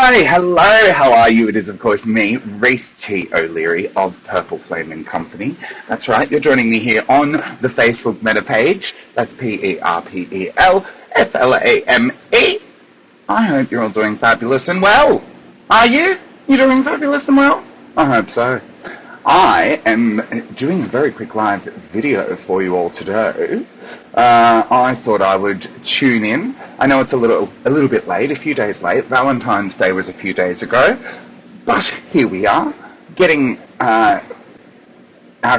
Hi, hello, how are you? It is, of course, me, Rhys T O'Leary of perpelFLAME and Company. That's right, you're joining me here on the Facebook meta page. That's perpelFLAME. I hope you're all doing fabulous and well. Are you? You doing fabulous and well? I hope so. I am doing a very quick live video for you all today. I thought I would tune in. I know it's a little bit late, a few days late. Valentine's Day was a few days ago, but here we are, getting our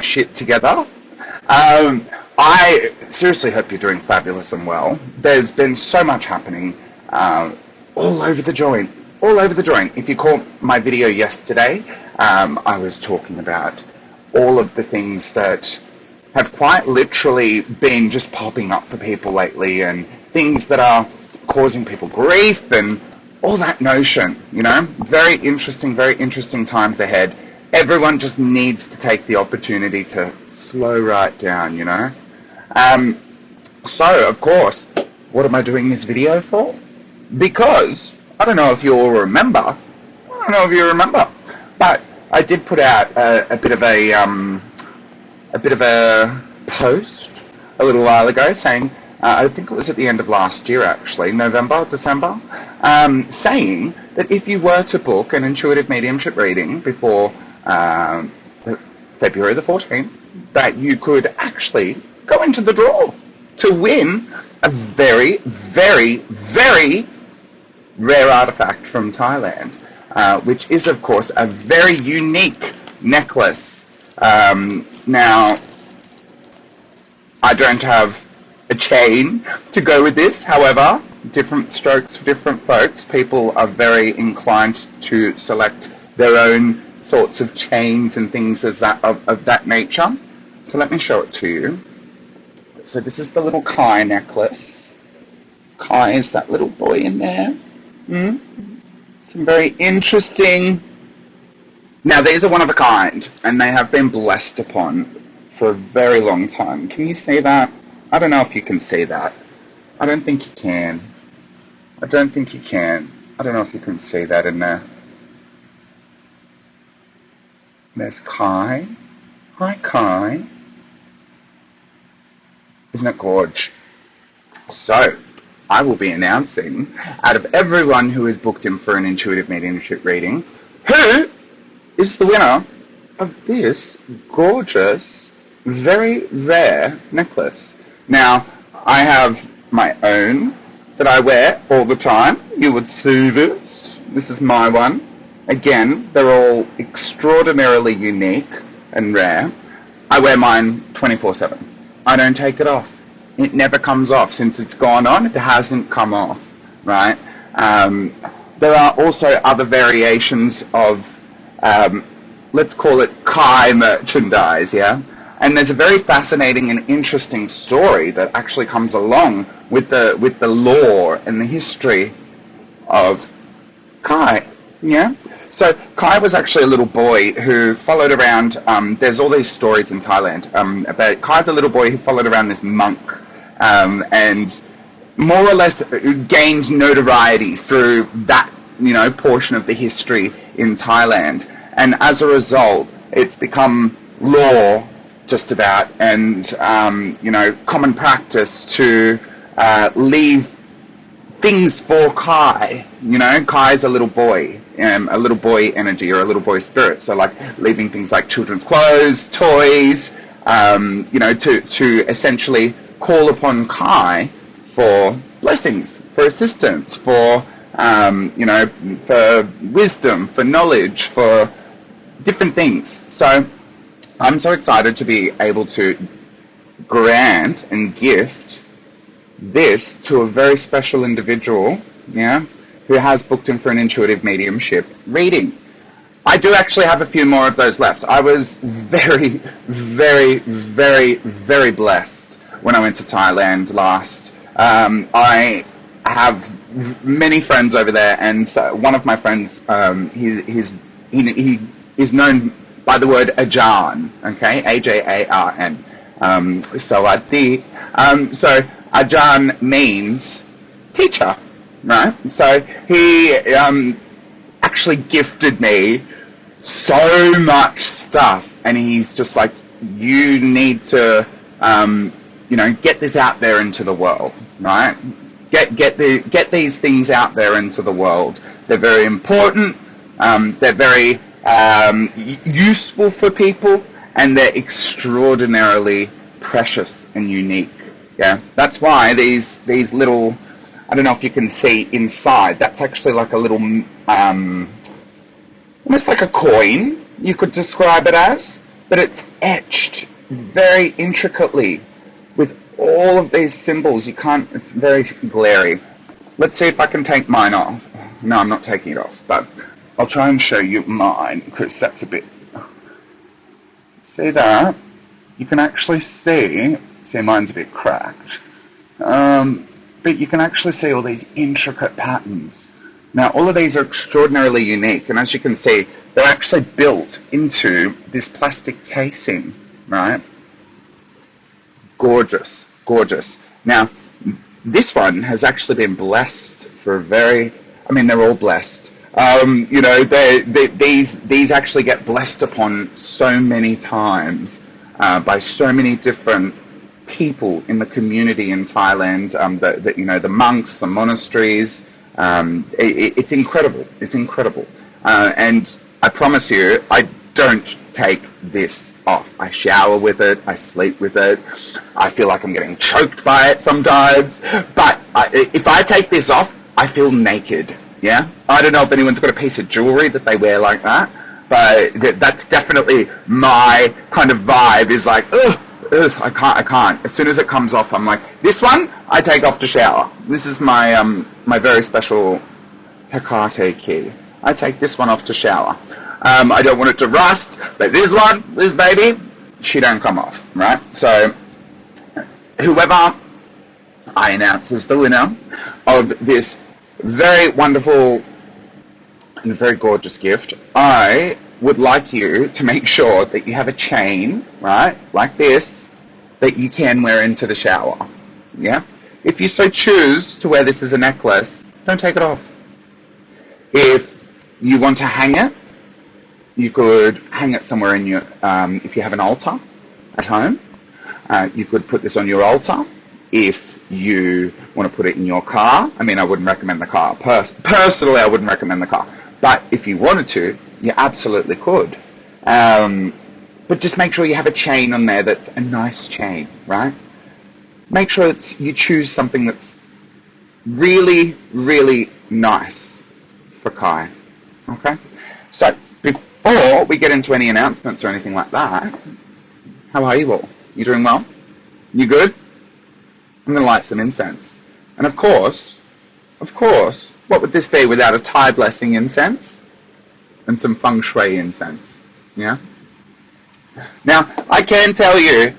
shit together. I seriously hope you're doing fabulous and well. There's been so much happening all over the joint. If you caught my video yesterday, I was talking about all of the things that have quite literally been just popping up for people lately, and things that are causing people grief and all that notion, you know. Very interesting times ahead. Everyone just needs to take the opportunity to slow right down, you know. So, of course, what am I doing this video for? Because I don't know if you all remember. But I did put out a bit of a post a little while ago saying, I think it was at the end of last year actually, December, saying that if you were to book an intuitive mediumship reading before February the 14th, that you could actually go into the draw to win a very, very, very rare artifact from Thailand, which is, of course, a very unique necklace. Now, I don't have a chain to go with this. However, different strokes for different folks. People are very inclined to select their own sorts of chains and things as that of that nature. So let me show it to you. So this is the little Kai necklace. Kai is that little boy in there. Some very interesting. Now these are one of a kind, and they have been blessed upon for a very long time. Can you see that? I don't know if you can see that. I don't think you can. I don't know if you can see that in there. There's Kai. Hi, Kai. Isn't it gorge? So, I will be announcing, out of everyone who is booked in for an intuitive mediumship reading, who is the winner of this gorgeous, very rare necklace. Now, I have my own that I wear all the time. You would see this. This is my one. Again, they're all extraordinarily unique and rare. I wear mine 24/7. I don't take it off. It never comes off. Since it's gone on, it hasn't come off, right? There are also other variations of, let's call it Kai merchandise, yeah? And there's a very fascinating and interesting story that actually comes along with the lore and the history of Kai, yeah? So Kai was actually a little boy who followed around, there's all these stories in Thailand about Kai's a little boy who followed around this monk, and more or less gained notoriety through that, you know, portion of the history in Thailand. And as a result, it's become law just about, and, you know, common practice to leave things for Kai. You know, Kai's a little boy energy, or a little boy spirit. So like leaving things like children's clothes, toys, you know, to essentially call upon Kai for blessings, for assistance, for, you know, for wisdom, for knowledge, for different things. So I'm so excited to be able to grant and gift this to a very special individual, yeah, who has booked in for an intuitive mediumship reading. I do actually have a few more of those left. I was very, very, very, very blessed when I went to Thailand last. I have many friends over there, and so one of my friends, he is known by the word Ajan, okay, Ajarn. Sawati. So Ajan means teacher, right? So he actually gifted me so much stuff, and he's just like, you need to, get this out there into the world, right? Get these things out there into the world. They're very important. They're very useful for people, and they're extraordinarily precious and unique. Yeah, that's why these little, I don't know if you can see inside, that's actually like a little, almost like a coin, you could describe it as, but it's etched very intricately with all of these symbols. You can't, it's very glary. Let's see if I can take mine off. No, I'm not taking it off, but I'll try and show you mine, because that's a bit, see that? You can actually see mine's a bit cracked, but you can actually see all these intricate patterns. Now, all of these are extraordinarily unique, and as you can see, they're actually built into this plastic casing, right? Gorgeous, gorgeous. Now, this one has actually been blessed for they're all blessed. These actually get blessed upon so many times by so many different people in the community in Thailand, the monks, the monasteries. It's incredible. It's incredible. And I promise you, I don't take this off. I shower with it. I sleep with it. I feel like I'm getting choked by it sometimes. But if I take this off, I feel naked. Yeah? I don't know if anyone's got a piece of jewelry that they wear like that, but that's definitely my kind of vibe, is like, ugh, I can't. As soon as it comes off, I'm like, this one, I take off to shower. This is my my very special Hecate key. I take this one off to shower. I don't want it to rust, but this baby, she don't come off, right? So, whoever I announce as the winner of this very wonderful and very gorgeous gift, I would like you to make sure that you have a chain, right, like this, that you can wear into the shower. Yeah? If you so choose to wear this as a necklace, don't take it off. If you want to hang it, you could hang it somewhere in your, if you have an altar at home, you could put this on your altar. If you want to put it in your car, I wouldn't recommend the car. Personally, I wouldn't recommend the car. But if you wanted to, you absolutely could. But just make sure you have a chain on there that's a nice chain, right? Make sure you choose something that's really, really nice for Kai. Okay? So, before we get into any announcements or anything like that, how are you all? You doing well? You good? I'm going to light some incense. And of course, what would this be without a Thai blessing incense and some feng shui incense? Yeah? Now, I can tell you,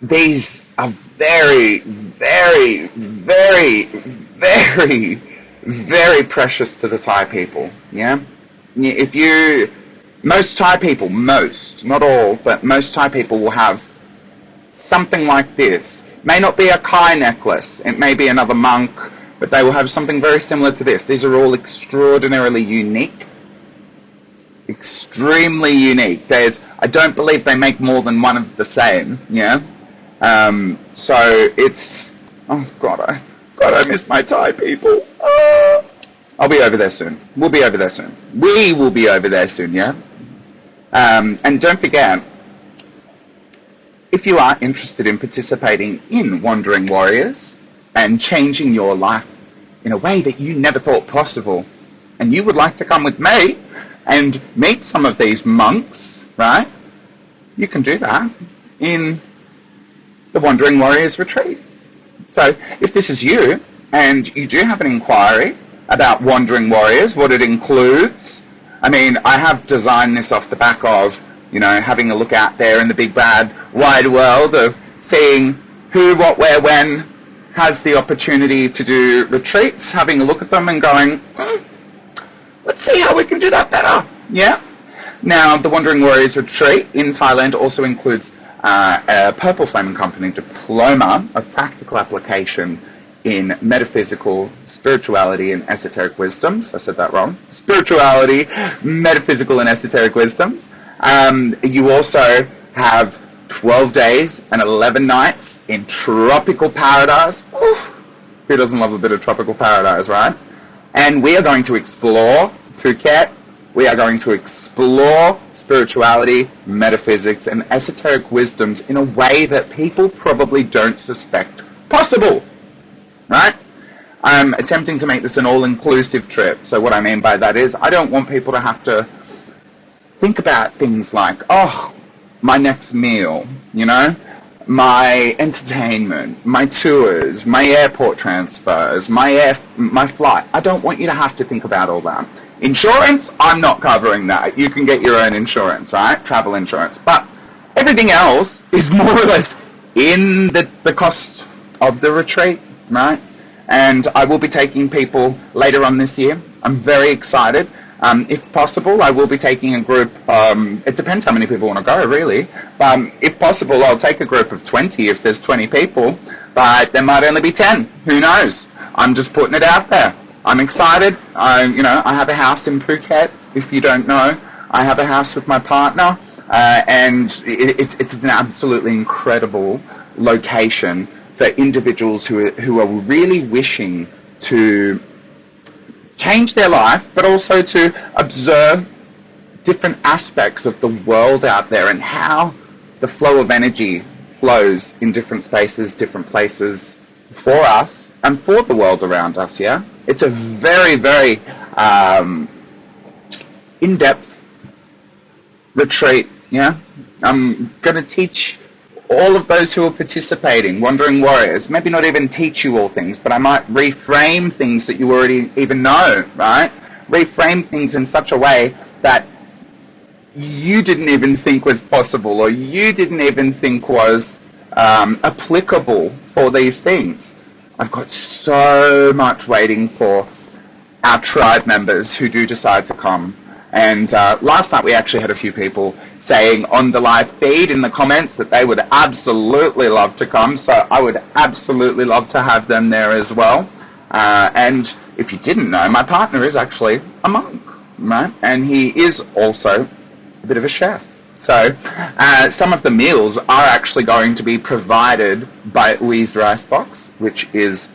these are very, very, very, very, very precious to the Thai people. Yeah? Most Thai people, not all, but most Thai people will have something like this. It may not be a Kai necklace, it may be another monk, but they will have something very similar to this. These are all extraordinarily unique. Extremely unique. I don't believe they make more than one of the same, yeah? So it's, oh God, I miss my Thai people. I'll be over there soon. We'll be over there soon. We will be over there soon, yeah? And don't forget, if you are interested in participating in Wandering Warriors and changing your life in a way that you never thought possible, and you would like to come with me and meet some of these monks, right? You can do that in the Wandering Warriors Retreat. So if this is you and you do have an inquiry about Wandering Warriors, what it includes, I have designed this off the back of, having a look out there in the big bad wide world of seeing who, what, where, when has the opportunity to do retreats, having a look at them and going, let's see how we can do that better. Yeah? Now, the Wandering Warriors Retreat in Thailand also includes a perpelFLAME Company diploma of practical application in metaphysical, spirituality, and esoteric wisdoms. I said that wrong. Spirituality, metaphysical, and esoteric wisdoms. You also have 12 days and 11 nights in tropical paradise. Oof, who doesn't love a bit of tropical paradise, right? And we are going to explore Phuket. We are going to explore spirituality, metaphysics, and esoteric wisdoms in a way that people probably don't suspect possible, right? I'm attempting to make this an all-inclusive trip. So what I mean by that is I don't want people to have to think about things like, oh, my next meal, you know, my entertainment, my tours, my airport transfers, my flight. I don't want you to have to think about all that. Insurance, I'm not covering that. You can get your own insurance, right? Travel insurance. But everything else is more or less in the cost of the retreat, right? And I will be taking people later on this year. I'm very excited. If possible, I will be taking a group, it depends how many people want to go, really. If possible, I'll take a group of 20 if there's 20 people, but there might only be 10. Who knows? I'm just putting it out there. I'm excited. I have a house in Phuket, if you don't know. I have a house with my partner, and it's an absolutely incredible location for individuals who are really wishing to change their life, but also to observe different aspects of the world out there and how the flow of energy flows in different spaces, different places for us and for the world around us, yeah? It's a very, very in-depth retreat, yeah? I'm going to teach all of those who are participating, Wandering Warriors, maybe not even teach you all things, but I might reframe things that you already even know, right? Reframe things in such a way that you didn't even think was possible, or you didn't even think was applicable for these things. I've got so much waiting for our tribe members who do decide to come. And last night we actually had a few people saying on the live feed in the comments that they would absolutely love to come. So I would absolutely love to have them there as well. And if you didn't know, my partner is actually a monk, right? And he is also a bit of a chef. So some of the meals are actually going to be provided by Rhys Box, which is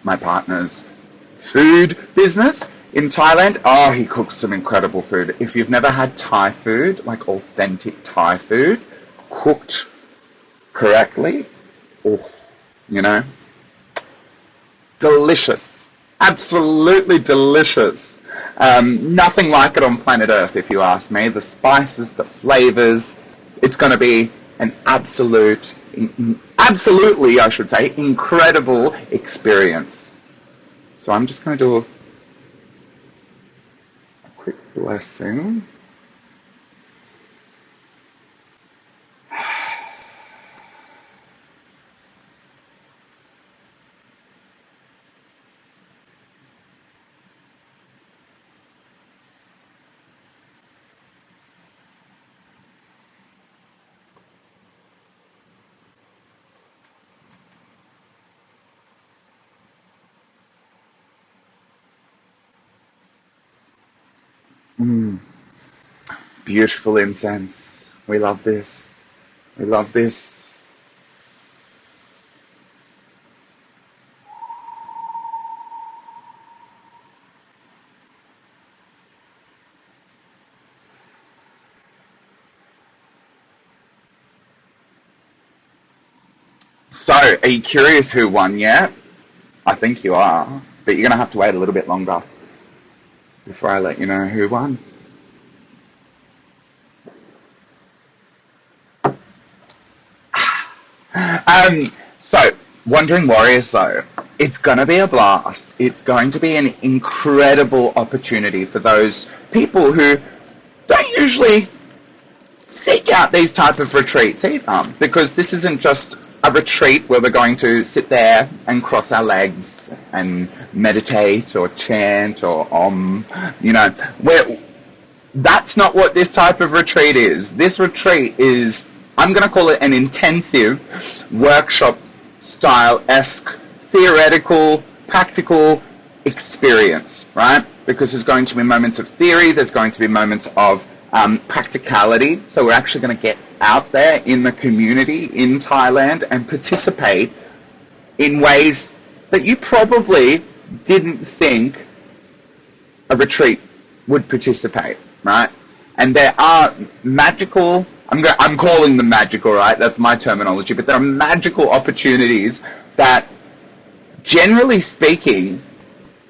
my partner's food business in Thailand. Oh, he cooks some incredible food. If you've never had Thai food, like authentic Thai food, cooked correctly, delicious. Absolutely delicious. Nothing like it on planet Earth, if you ask me. The spices, the flavors, it's going to be an absolutely, I should say, incredible experience. So I'm just going to do a quick blessing. Beautiful incense. We love this. We love this. So, are you curious who won yet? I think you are, but you're going to have to wait a little bit longer before I let you know who won. So, Wandering Warriors, though, it's going to be a blast. It's going to be an incredible opportunity for those people who don't usually seek out these type of retreats either, because this isn't just a retreat where we're going to sit there and cross our legs and meditate or chant or that's not what this type of retreat is. This retreat is, I'm going to call it an intensive workshop style-esque theoretical, practical experience, right? Because there's going to be moments of theory, there's going to be moments of practicality. So we're actually going to get out there in the community in Thailand and participate in ways that you probably didn't think a retreat would participate, right? And there are magical, I'm calling them magical, right? That's my terminology, but there are magical opportunities that, generally speaking,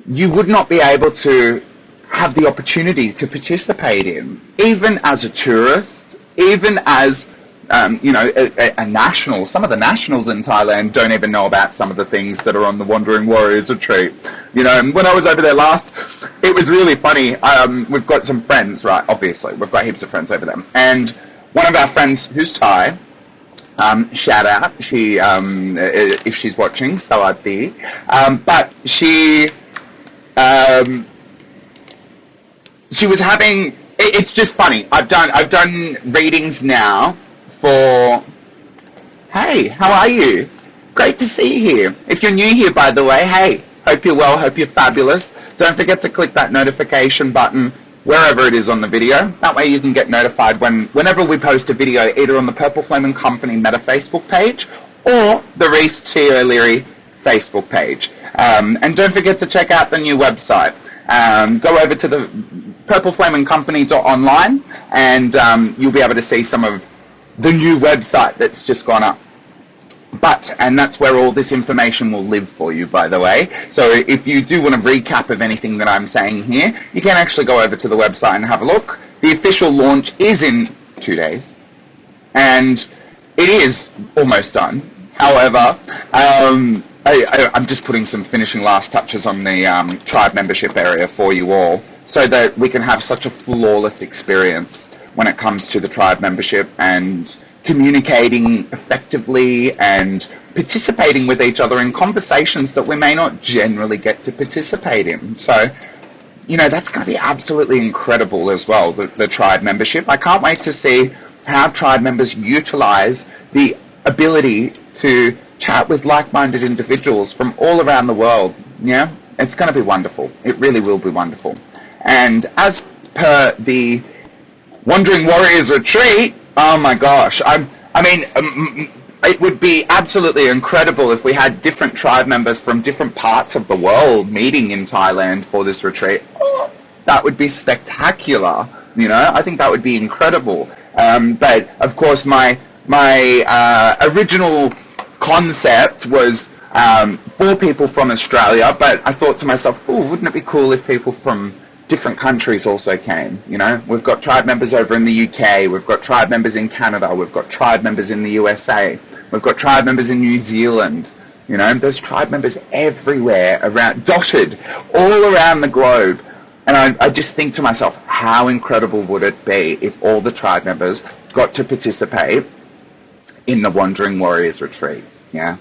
you would not be able to have the opportunity to participate in, even as a tourist, even as a national. Some of the nationals in Thailand don't even know about some of the things that are on the Wandering Warriors retreat. When I was over there last, it was really funny. We've got some friends, right? Obviously, we've got heaps of friends over there, and one of our friends who's Thai, shout out, she if she's watching, Sawadi, but she was having. It's just funny. I've done readings now for. Hey, how are you? Great to see you here. If you're new here, by the way, hey, hope you're well, hope you're fabulous. Don't forget to click that notification button wherever it is on the video. That way you can get notified whenever we post a video, either on the perpelFLAME Company Meta Facebook page or the Rhys T Facebook page. And don't forget to check out the new website. Go over to the perpelFLAMEandCompany.online and you'll be able to see some of the new website that's just gone up. And that's where all this information will live for you, by the way. So if you do want a recap of anything that I'm saying here, you can actually go over to the website and have a look. The official launch is in 2 days, and it is almost done. However, I'm just putting some finishing last touches on the tribe membership area for you all, so that we can have such a flawless experience when it comes to the tribe membership and communicating effectively and participating with each other in conversations that we may not generally get to participate in. So, that's going to be absolutely incredible as well, the tribe membership. I can't wait to see how tribe members utilize the ability to chat with like-minded individuals from all around the world. Yeah, it's going to be wonderful. It really will be wonderful. And as per the Wandering Warriors retreat, oh my gosh, it would be absolutely incredible if we had different tribe members from different parts of the world meeting in Thailand for this retreat. Oh, that would be spectacular. I think that would be incredible. But of course, my original concept was 4 people from Australia, but I thought to myself, oh, wouldn't it be cool if people from different countries also came? We've got tribe members over in the UK, we've got tribe members in Canada, we've got tribe members in the USA, we've got tribe members in New Zealand. There's tribe members everywhere, dotted all around the globe. And I just think to myself, how incredible would it be if all the tribe members got to participate in the Wandering Warriors retreat? Yeah.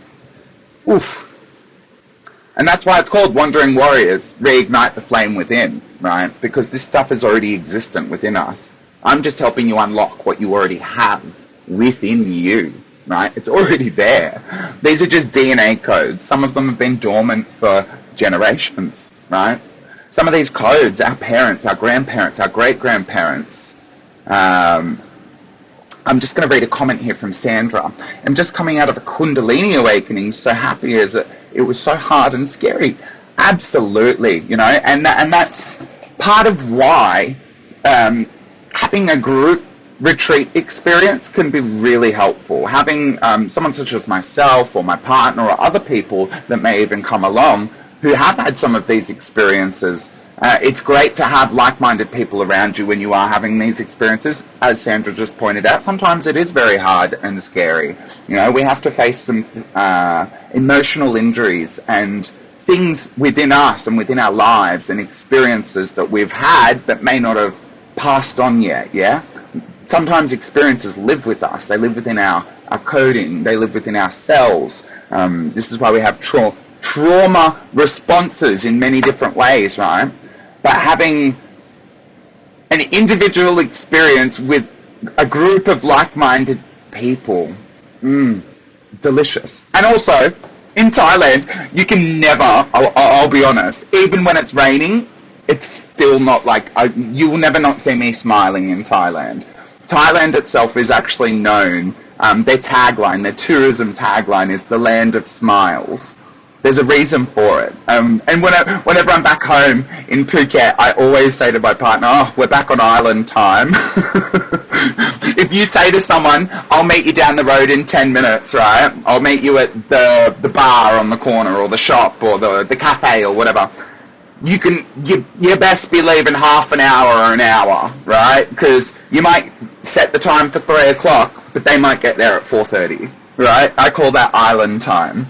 Oof. And that's why it's called Wandering Warriors, Reignite the Flame Within, right? Because this stuff is already existent within us. I'm just helping you unlock what you already have within you, right? It's already there. These are just DNA codes. Some of them have been dormant for generations, right? Some of these codes, our parents, our grandparents, our great-grandparents. I'm just going to read a comment here from Sandra. I'm just coming out of a Kundalini awakening, so happy as it was so hard and scary. Absolutely, and that's part of why having a group retreat experience can be really helpful. Having someone such as myself or my partner or other people that may even come along who have had some of these experiences. It's great to have like-minded people around you when you are having these experiences. As Sandra just pointed out, sometimes it is very hard and scary. We have to face some emotional injuries and things within us and within our lives and experiences that we've had that may not have passed on yet, yeah? Sometimes experiences live with us. They live within our coding. They live within our cells. This is why we have trauma responses in many different ways, right? But having an individual experience with a group of like-minded people, delicious. And also, In Thailand, you can never, I'll be honest, even when it's raining, it's still not like, you will never not see me smiling in Thailand. Thailand itself is actually known, their tagline, their tourism tagline is the land of smiles. There's a reason for it. And whenever I'm back home in Phuket, I always say to my partner, oh, we're back on island time. If you say to someone, I'll meet you down the road in 10 minutes, right? I'll meet you at the bar on the corner or the shop or the cafe or whatever. You best be leaving half an hour or an hour, right? Because you might set the time for 3 o'clock, but they might get there at 4:30, right? I call that island time.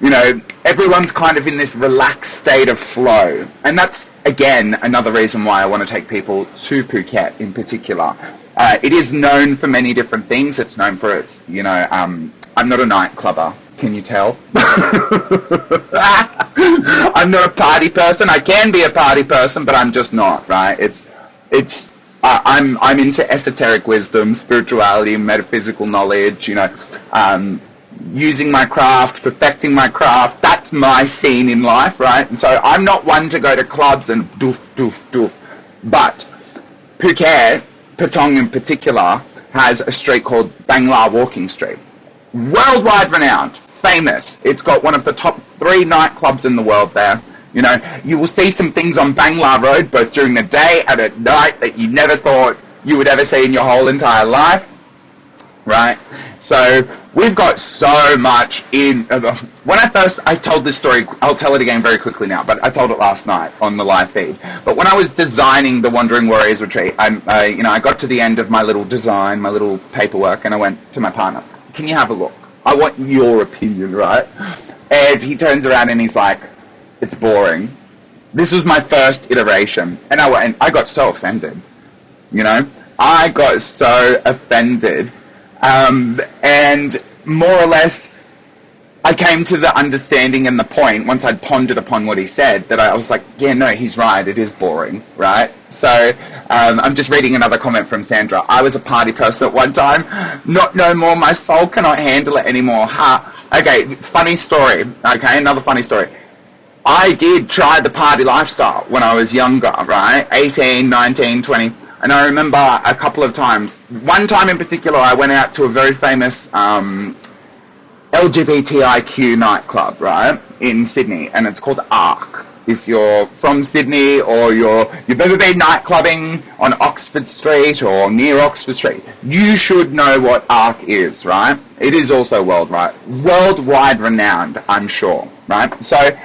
You know, everyone's kind of in this relaxed state of flow. And that's, again, another reason why I want to take people to Phuket in particular. It is known for many different things. It's known for its, you know, I'm not a nightclubber. Can you tell? I'm not a party person. I can be a party person, but I'm just not, right? I'm into esoteric wisdom, spirituality, metaphysical knowledge, you know, using my craft, perfecting my craft. That's my scene in life, right? And so I'm not one to go to clubs and doof, doof, doof. But Phuket, Patong in particular, has a street called Bangla Walking Street. Worldwide renowned, famous. It's got one of the top 3 nightclubs in the world there. You know, you will see some things on Bangla Road, both during the day and at night, that you never thought you would ever see in your whole entire life, right? So we've got so much in. When I told this story, I'll tell it again very quickly now, but I told it last night on the live feed. But when I was designing the Wandering Warriors retreat, I got to the end of my little design, my little paperwork, and I went to my partner, can you have a look? I want your opinion, right? And he turns around and he's like, it's boring. This was my first iteration. And I got so offended, you know? I got so offended. And more or less, I came to the understanding and the point, once I'd pondered upon what he said, that I was like, yeah, no, he's right, it is boring, right? So, I'm just reading another comment from Sandra. I was a party person at one time, not no more, my soul cannot handle it anymore. Okay, funny story, okay, another funny story. I did try the party lifestyle when I was younger, right? 18, 19, 20. And I remember a couple of times. One time in particular, I went out to a very famous LGBTIQ nightclub, right, in Sydney, and it's called ARC. If you're from Sydney or you've ever been nightclubbing on Oxford Street or near Oxford Street, you should know what ARC is, right? It is also worldwide renowned, I'm sure, right? So,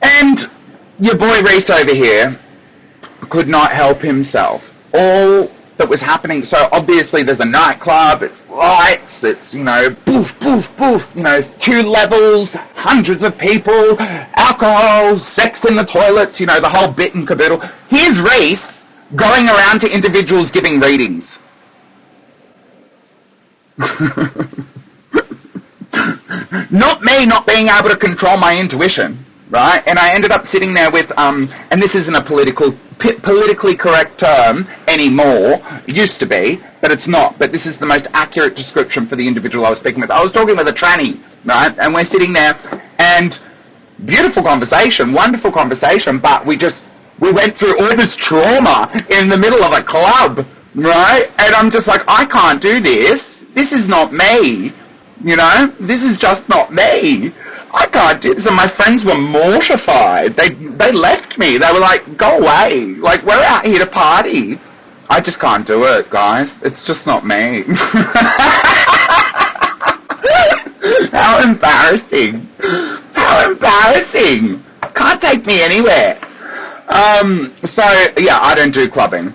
and your boy Rhys over here could not help himself. All that was happening, so obviously there's a nightclub, it's lights, it's, you know, boof, boof, boof, you know, 2 levels, hundreds of people, alcohol, sex in the toilets, you know, the whole bit and caboodle. Here's Rhys going around to individuals giving readings. Not me not being able to control my intuition. Right, and I ended up sitting there with, and this isn't a politically correct term anymore. It used to be, but it's not. But this is the most accurate description for the individual I was speaking with. I was talking with a tranny, right, and we're sitting there, and beautiful conversation, wonderful conversation, but we went through all this trauma in the middle of a club, right, and I'm just like, I can't do this. This is not me, you know, this is just not me. I can't do this. And my friends were mortified. They left me. They were like, go away. Like, we're out here to party. I just can't do it, guys. It's just not me. How embarrassing. How embarrassing. Can't take me anywhere. So, yeah, I don't do clubbing.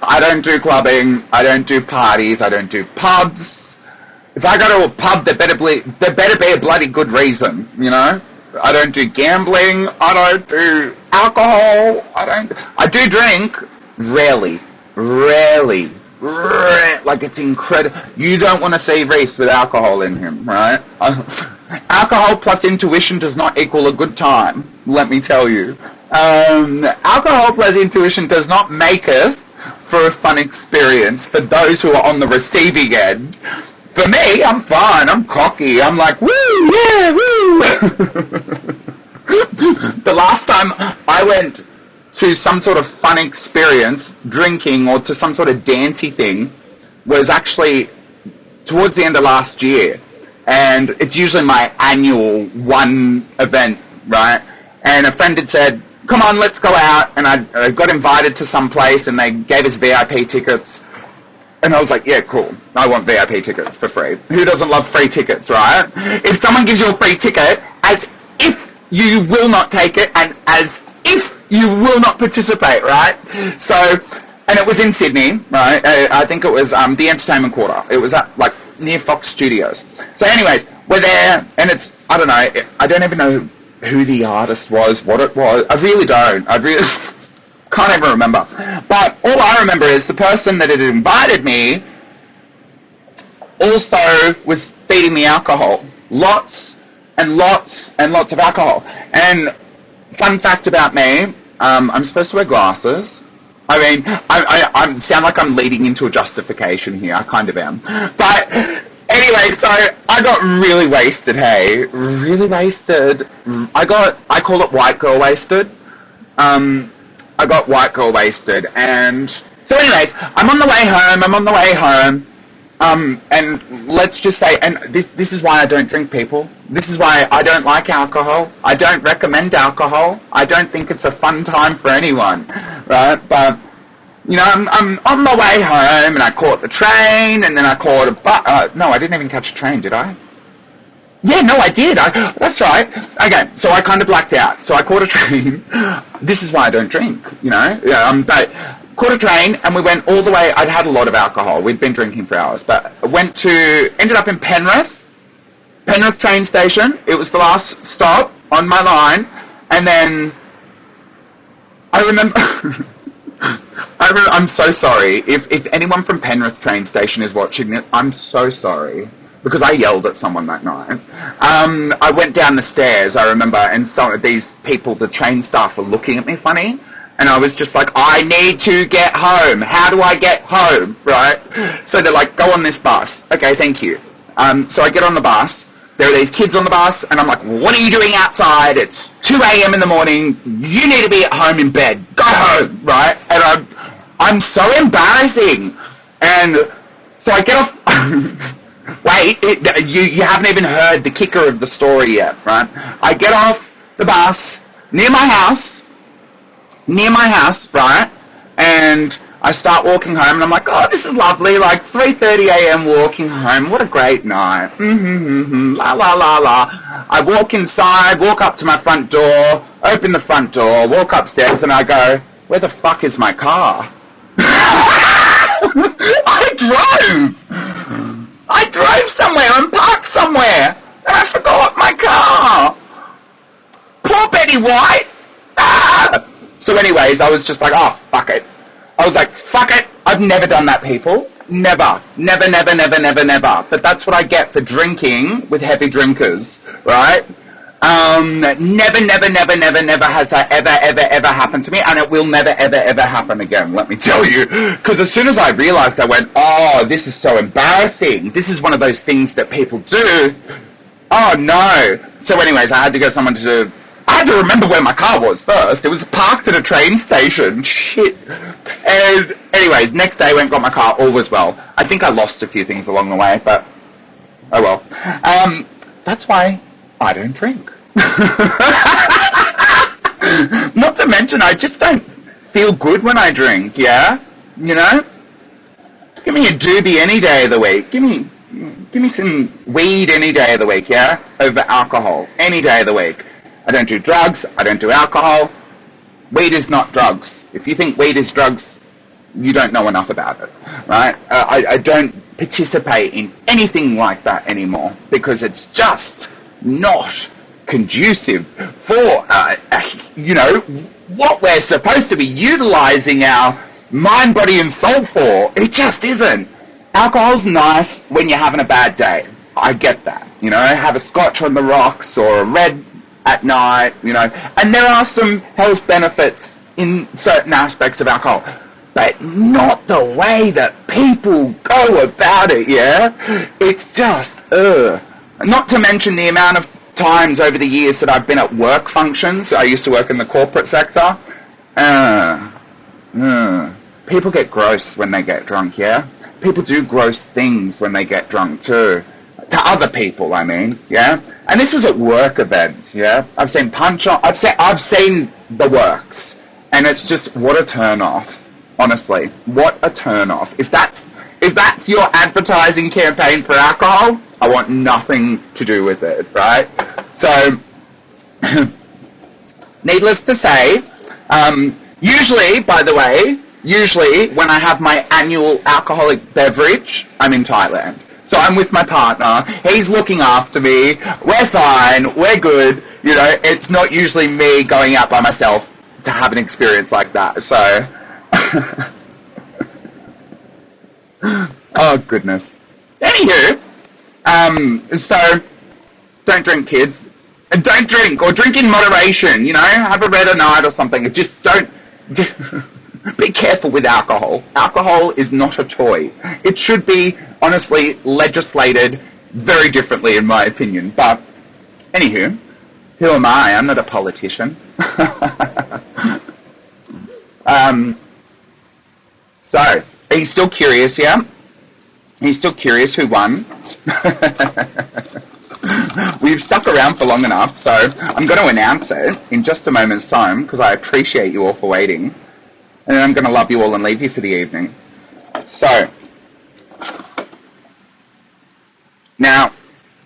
I don't do parties. I don't do pubs. If I go to a pub, there better be a bloody good reason, you know? I don't do gambling, I don't do alcohol, I do drink, rarely, like it's incredible. You don't want to see Rhys with alcohol in him, right? Alcohol plus intuition does not equal a good time, let me tell you. Alcohol plus intuition does not make us for a fun experience for those who are on the receiving end. For me, I'm fine. I'm cocky. I'm like, woo, yeah, woo. The last time I went to some sort of fun experience, drinking, or to some sort of dancey thing, was actually towards the end of last year. And it's usually my annual one event, right? And a friend had said, come on, let's go out. And I got invited to some place, and they gave us VIP tickets. And I was like, yeah, cool. I want VIP tickets for free. Who doesn't love free tickets, right? If someone gives you a free ticket, as if you will not take it, and as if you will not participate, right? So, and it was in Sydney, right? I think it was the Entertainment Quarter. It was at, like, near Fox Studios. So anyways, we're there, and it's, I don't know, I don't even know who the artist was, what it was. I really don't. I really can't even remember. But all I remember is the person that had invited me also was feeding me alcohol. Lots and lots and lots of alcohol. And fun fact about me, I'm supposed to wear glasses. I mean, I sound like I'm leading into a justification here. I kind of am. But anyway, so I got really wasted, hey? Really wasted. I call it white girl wasted. I got white girl wasted. And so anyways, I'm on the way home. And let's just say, and this is why I don't drink, people. This is why I don't like alcohol. I don't recommend alcohol. I don't think it's a fun time for anyone, right? But, you know, I'm on my way home, and I caught the train, and then I caught a bus. No, I didn't even catch a train, did I? Yeah, no, I did. That's right. Okay, so I kind of blacked out. So I caught a train. This is why I don't drink, you know. But caught a train, and we went all the way. I'd had a lot of alcohol. We'd been drinking for hours, but ended up in Penrith train station. It was the last stop on my line, and then I remember. I'm so sorry. If anyone from Penrith train station is watching it, I'm so sorry, because I yelled at someone that night. I went down the stairs, I remember, and some of these people, the train staff, were looking at me funny. And I was just like, I need to get home. How do I get home, right? So they're like, go on this bus. Okay, thank you. So I get on the bus. There are these kids on the bus, and I'm like, what are you doing outside? It's 2 a.m. in the morning. You need to be at home in bed. Go home, right? And I'm so embarrassing. And so I get off. Wait, you haven't even heard the kicker of the story yet, right? I get off the bus near my house, right? And I start walking home, and I'm like, oh, this is lovely, like 3:30 a.m. walking home. What a great night. La, la, la, la. I walk inside, walk up to my front door, open the front door, walk upstairs, and I go, where the fuck is my car? I drove somewhere and parked somewhere, and I forgot my car. Poor Betty White. Ah! So anyways, I was just like, oh, fuck it. I was like, fuck it. I've never done that, people. Never. But that's what I get for drinking with heavy drinkers, right? Never has that ever happened to me, and it will never, ever happen again, let me tell you. Because as soon as I realized, I went, oh, this is so embarrassing. This is one of those things that people do. Oh, no. So anyways, I had to remember where my car was first. It was parked at a train station. Shit. And anyways, next day I went and got my car. All was well. I think I lost a few things along the way, but oh well. That's why I don't drink. Not to mention, I just don't feel good when I drink, yeah? You know? Give me a doobie any day of the week. Give me some weed any day of the week, yeah? Over alcohol any day of the week. I don't do drugs. I don't do alcohol. Weed is not drugs. If you think weed is drugs, you don't know enough about it, right? I don't participate in anything like that anymore because it's just not conducive for, you know, what we're supposed to be utilizing our mind, body, and soul for. It just isn't. Alcohol's nice when you're having a bad day. I get that. You know, have a scotch on the rocks or a red at night, you know, and there are some health benefits in certain aspects of alcohol. but not the way that people go about it, yeah? It's just, Not to mention the amount of times over the years that I've been at work functions. I used to work in the corporate sector. People get gross when they get drunk, yeah? People do gross things when they get drunk too. To other people, I mean, yeah? And this was at work events, yeah? I've seen I've seen the works. And it's just, what a turn off. Honestly, what a turn off. If that's your advertising campaign for alcohol, I want nothing to do with it, right? So, needless to say, usually, by the way, when I have my annual alcoholic beverage, I'm in Thailand. So I'm with my partner, he's looking after me, we're fine, we're good, you know, it's not usually me going out by myself to have an experience like that, so... Oh, goodness. Anywho, so, don't drink, kids. Don't drink, or drink in moderation, you know, have a red a night or something. Just don't... Be careful with alcohol. Alcohol is not a toy. It should be, honestly, legislated very differently, in my opinion. But, anywho, who am I? I'm not a politician. So, are you still curious, yeah? Are you still curious who won? We've stuck around for long enough, so I'm going to announce it in just a moment's time, because I appreciate you all for waiting. And then I'm going to love you all and leave you for the evening. So, now,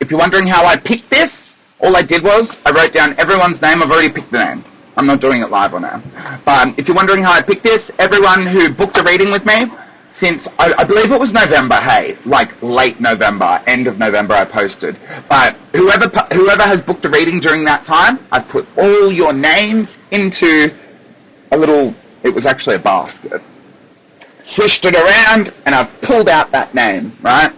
if you're wondering how I picked this, all I did was I wrote down everyone's name. I've already picked the name. I'm not doing it live or now. But if you're wondering how I picked this, everyone who booked a reading with me, since, I believe it was November, hey, like late November, end of November I posted. But whoever has booked a reading during that time, I've put all your names into a little... It was actually a basket. Swished it around, and I've pulled out that name, right?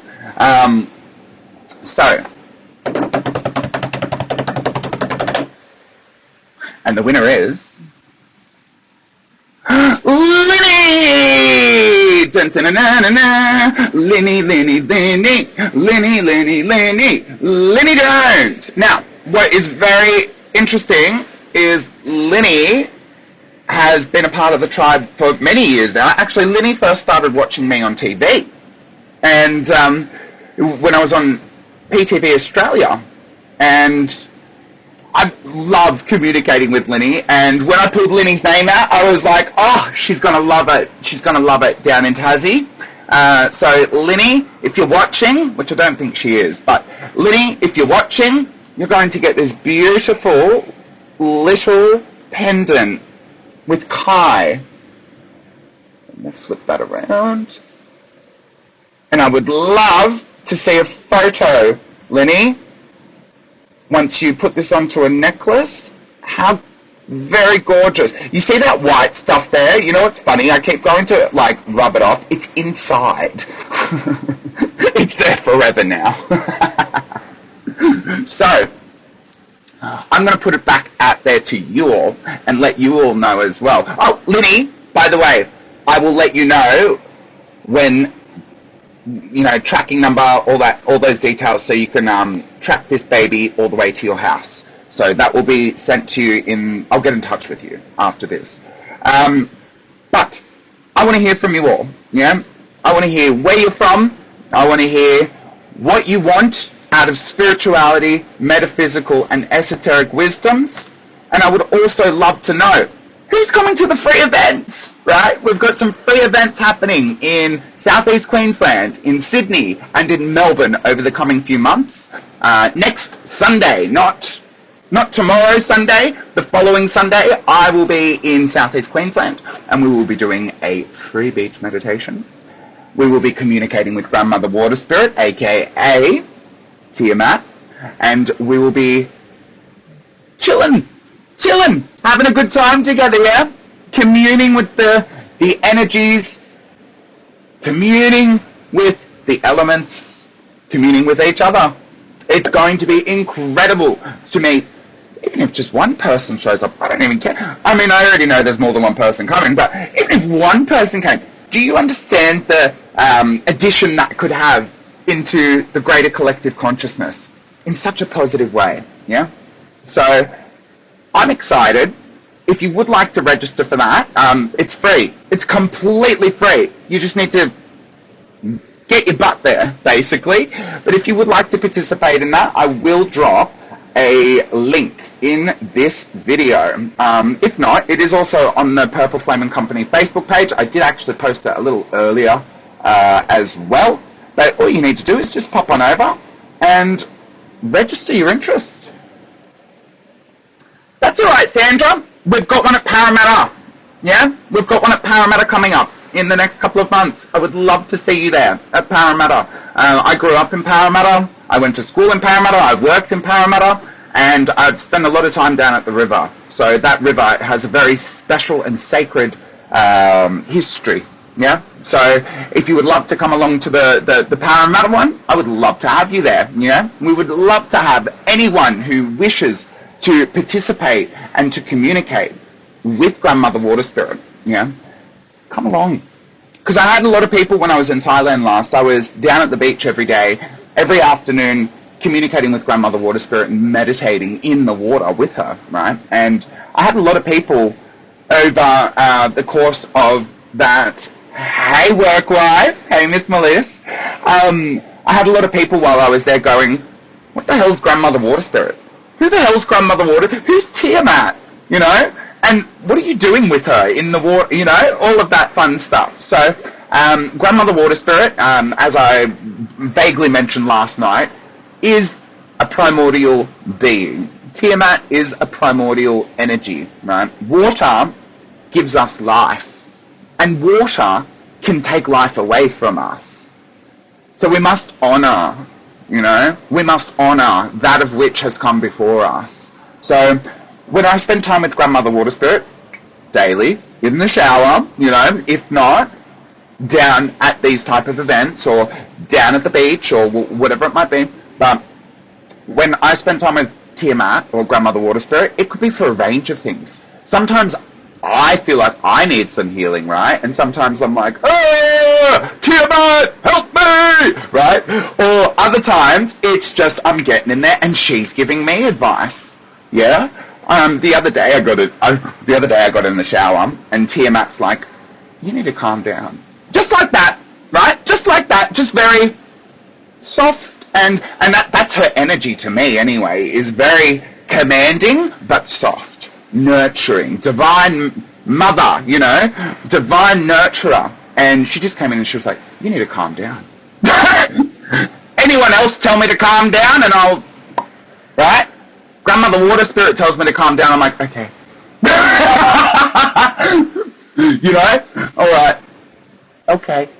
And the winner is... Linny! Dun-dun-dun-dun-dun-dun. Linny, Linny, Linny. Linny, Linny, Linny. Linny Jones. Now, what is very interesting is Linny has been a part of the tribe for many years now. Actually, Linny first started watching me on TV. And when I was on PTV Australia. And I love communicating with Linny. And when I pulled Linny's name out, I was like, oh, she's going to love it. She's going to love it down in Tassie. So, Linny, if you're watching, which I don't think she is, but Linny, if you're watching, you're going to get this beautiful little pendant with Kai. Let me flip that around. And I would love to see a photo, Linny, once you put this onto a necklace. How very gorgeous. You see that white stuff there? You know what's funny? I keep going to, like, rub it off. It's inside. It's there forever now. So, I'm going to put it back out there to you all and let you all know as well. Oh, Linny, by the way, I will let you know when, you know, tracking number, all those details, so you can track this baby all the way to your house. So that will be sent to you I'll get in touch with you after this. But I want to hear from you all, yeah? I want to hear where you're from. I want to hear what you want out of spirituality, metaphysical, and esoteric wisdoms. And I would also love to know who's coming to the free events, right? We've got some free events happening in Southeast Queensland, in Sydney, and in Melbourne over the coming few months. Next Sunday, not tomorrow Sunday, the following Sunday, I will be in Southeast Queensland, and we will be doing a free beach meditation. We will be communicating with Grandmother Water Spirit, aka Tiamat, and we will be chilling, having a good time together, yeah? Communing with the energies, communing with the elements, communing with each other. It's going to be incredible to meet even if just one person shows up, I don't even care. I mean, I already know there's more than one person coming, but even if one person came, do you understand the addition that could have into the greater collective consciousness in such a positive way? Yeah? So I'm excited. If you would like to register for that, it's free. It's completely free. You just need to get your butt there, basically. But if you would like to participate in that, I will drop a link in this video. If not, it is also on the perpelFLAME & Company Facebook page. I did actually post it a little earlier as well. But all you need to do is just pop on over and register your interest. That's all right, Sandra. We've got one at Parramatta. Yeah? We've got one at Parramatta coming up in the next couple of months. I would love to see you there at Parramatta. I grew up in Parramatta. I went to school in Parramatta. I've worked in Parramatta. And I've spent a lot of time down at the river. So that river has a very special and sacred history. Yeah? So if you would love to come along to the Parramatta one, I would love to have you there. Yeah? We would love to have anyone who wishes to participate and to communicate with Grandmother Water Spirit. Yeah? Come along. Because I had a lot of people when I was in Thailand last. I was down at the beach every day, every afternoon, communicating with Grandmother Water Spirit and meditating in the water with her, right? And I had a lot of people over the course of that. Hey, work wife. Hey, Miss Melissa. I had a lot of people while I was there going, what the hell's Grandmother Water Spirit? Who the hell's Grandmother Water? Who's Tiamat? You know? And what are you doing with her in the water? You know? All of that fun stuff. So, Grandmother Water Spirit, as I vaguely mentioned last night, is a primordial being. Tiamat is a primordial energy, right? Water gives us life, and water can take life away from us. So we must honor, you know, we must honor that of which has come before us. So when I spend time with Grandmother Water Spirit, daily, in the shower, you know, if not, down at these type of events, or down at the beach, or whatever it might be. But when I spend time with Tiamat or Grandmother Water Spirit, it could be for a range of things. Sometimes I feel like I need some healing, right? And sometimes I'm like, oh, Tiamat, help me, right? Or other times it's just I'm getting in there and she's giving me advice. Yeah. The other day I got in the shower and Tiamat's like, you need to calm down. Just like that, right? Just like that. Just very soft. And that's her energy to me anyway, is very commanding but soft, nurturing, divine mother, you know, divine nurturer. And she just came in and she was like, you need to calm down. Anyone else tell me to calm down and I'll, right? Grandmother Water Spirit tells me to calm down, I'm like, okay. You know? All right. Okay.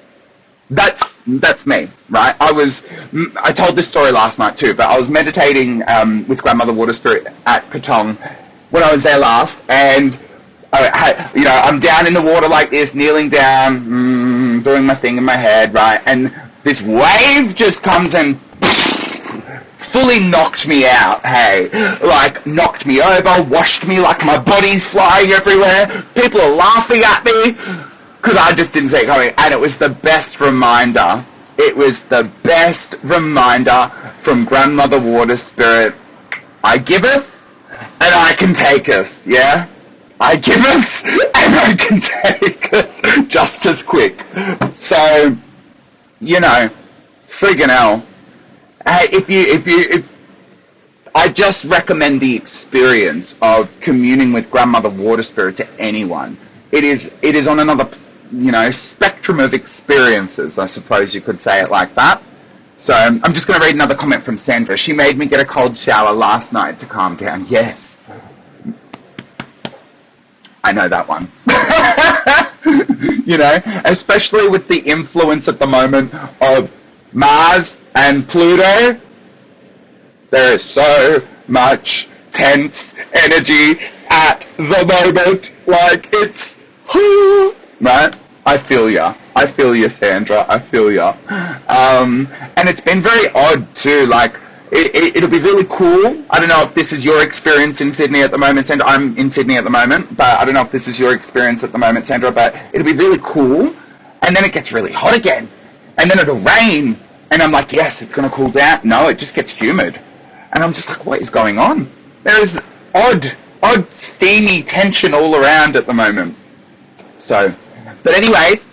That's me, right? I told this story last night too, but I was meditating with Grandmother Water Spirit at Patong when I was there last, and I'm down in the water like this, kneeling down, doing my thing in my head, right? And this wave just comes and fully knocked me out, hey? Like, knocked me over, washed me like my body's flying everywhere. People are laughing at me because I just didn't see it coming. And it was the best reminder. It was the best reminder from Grandmother Water Spirit. I giveth and I can taketh, yeah? I giveth and I can taketh just as quick. So, you know, friggin' hell. Hey, if I just recommend the experience of communing with Grandmother Water Spirit to anyone. It is on another, you know, spectrum of experiences, I suppose you could say it like that. So I'm just going to read another comment from Sandra. She made me get a cold shower last night to calm down. Yes. I know that one. You know, especially with the influence at the moment of Mars and Pluto, there is so much tense energy at the moment. Like, it's, right? I feel ya. Sandra. I feel ya. And it's been very odd too. Like, It'll be really cool. I don't know if this is your experience in Sydney at the moment, Sandra. I'm in Sydney at the moment, but I don't know if this is your experience at the moment, Sandra, but it'll be really cool. And then it gets really hot again. And then it'll rain. And I'm like, yes, it's going to cool down. No, it just gets humid. And I'm just like, what is going on? There is odd, steamy tension all around at the moment. So, but anyways,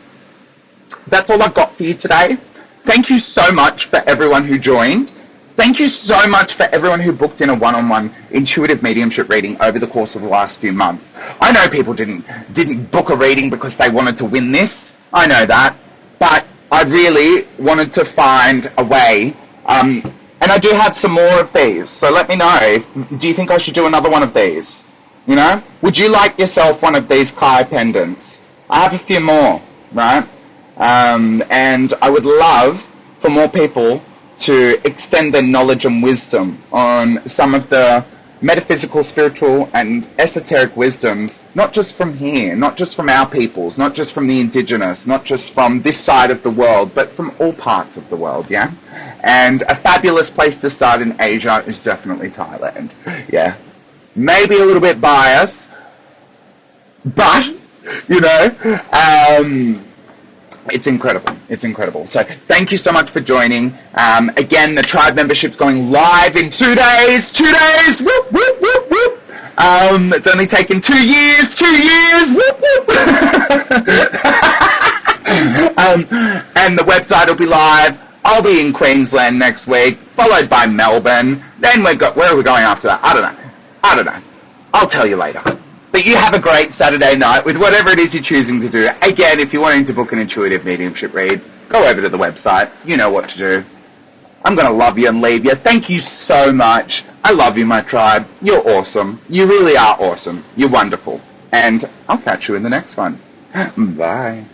that's all I've got for you today. Thank you so much for everyone who joined. Thank you so much for everyone who booked in a one-on-one intuitive mediumship reading over the course of the last few months. I know people didn't book a reading because they wanted to win this. I know that. But I really wanted to find a way. And I do have some more of these. So let me know. Do you think I should do another one of these? You know? Would you like yourself one of these Kai pendants? I have a few more, right? And I would love for more people to extend their knowledge and wisdom on some of the metaphysical, spiritual, and esoteric wisdoms, not just from here, not just from our peoples, not just from the indigenous, not just from this side of the world, but from all parts of the world, yeah? And a fabulous place to start in Asia is definitely Thailand, yeah? Maybe a little bit biased, but, you know, it's incredible. It's incredible. So thank you so much for joining. Again, the tribe membership's going live in 2 days. 2 days. Whoop, whoop, whoop, whoop. It's only taken 2 years. 2 years. Whoop, whoop. And the website will be live. I'll be in Queensland next week, followed by Melbourne. Then where are we going after that? I don't know. I'll tell you later. But you have a great Saturday night with whatever it is you're choosing to do. Again, if you're wanting to book an intuitive mediumship read, go over to the website. You know what to do. I'm going to love you and leave you. Thank you so much. I love you, my tribe. You're awesome. You really are awesome. You're wonderful. And I'll catch you in the next one. Bye.